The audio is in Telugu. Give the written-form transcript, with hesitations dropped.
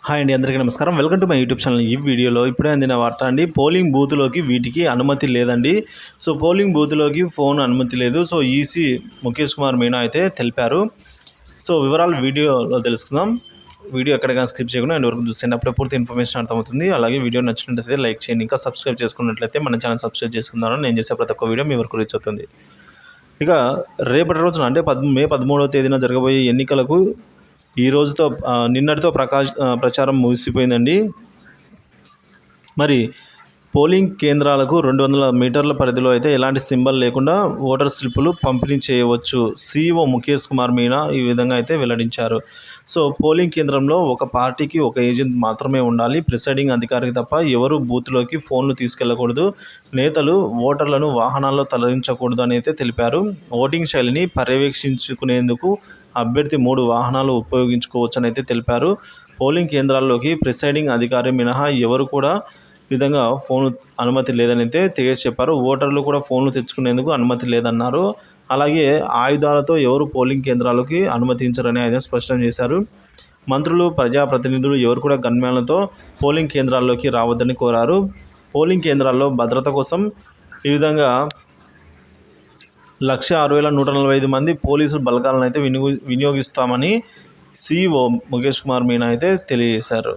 హాయ్ అండి, అందరికీ నమస్కారం. Welcome to my YouTube channel. ఈ వీడియోలో ఇప్పుడే అందిన వార్త అండి. పోలింగ్ బూత్లోకి వీటికి అనుమతి లేదండి. సో పోలింగ్ బూత్లోకి ఫోన్ అనుమతి లేదు. సో ఈసీ ముఖేష్ కుమార్ మీనా అయితే తెలిపారు. సో వివరాలు వీడియోలో తెలుసుకుందాం. వీడియో ఎక్కడికైనా స్కిప్ చేయకుండా అండ్ వరకు చూస్తే అప్పుడే పూర్తి ఇన్ఫర్మేషన్ అర్థమవుతుంది. అలాగే వీడియో నచ్చినట్లయితే లైక్ చేయండి. ఇంకా సబ్స్క్రైబ్ చేసుకున్నట్లయితే మన ఛానల్ సబ్స్క్రైబ్ చేసుకుందామని నేను చేసే ప్రతి ఒక్క వీడియో మీ వరకు రీచ్ అవుతుంది. ఇక రేపటి రోజున అంటే మే 13వ తేదీన జరగబోయే ఎన్నికలకు ఈ రోజుతో నిన్నటితో ప్రచారం ముగిసిపోయిందండి. మరి పోలింగ్ కేంద్రాలకు 200 మీటర్ల పరిధిలో అయితే ఎలాంటి సింబల్ లేకుండా ఓటర్ స్లిప్పులు పంపిణీ చేయవచ్చు. సీఈఓ ముఖేష్ కుమార్ మీనా ఈ విధంగా అయితే వెల్లడించారు. సో పోలింగ్ కేంద్రంలో ఒక పార్టీకి ఒక ఏజెంట్ మాత్రమే ఉండాలి. ప్రిసైడింగ్ అధికారికి తప్ప ఎవరు బూత్లోకి ఫోన్లు తీసుకెళ్లకూడదు. నేతలు ఓటర్లను వాహనాల్లో తరలించకూడదు అని అయితే తెలిపారు. ఓటింగ్ శైలిని పర్యవేక్షించుకునేందుకు అభ్యర్థి 3 వాహనాలు ఉపయోగించుకోవచ్చని అయితే తెలిపారు. పోలింగ్ కేంద్రాల్లోకి ప్రిసైడింగ్ అధికారి మినహా ఎవరు కూడా విధంగా ఫోన్ అనుమతి లేదని అయితే తేల్చి చెప్పారు. ఓటర్లు కూడా ఫోన్లు తెచ్చుకునేందుకు అనుమతి లేదన్నారు. అలాగే ఆయుధాలతో ఎవరు పోలింగ్ కేంద్రాలకి అనుమతించరని ఆయన స్పష్టం చేశారు. మంత్రులు, ప్రజాప్రతినిధులు ఎవరు కూడా గన్మ్యాన్లతో పోలింగ్ కేంద్రాల్లోకి రావద్దని కోరారు. పోలింగ్ కేంద్రాల్లో భద్రత కోసం ఈ విధంగా 1,60,145 మంది పోలీసు బలగాలను అయితే వినియోగిస్తామని సీఈఓ ముఖేష్ కుమార్ మీనా అయితే తెలియజేశారు.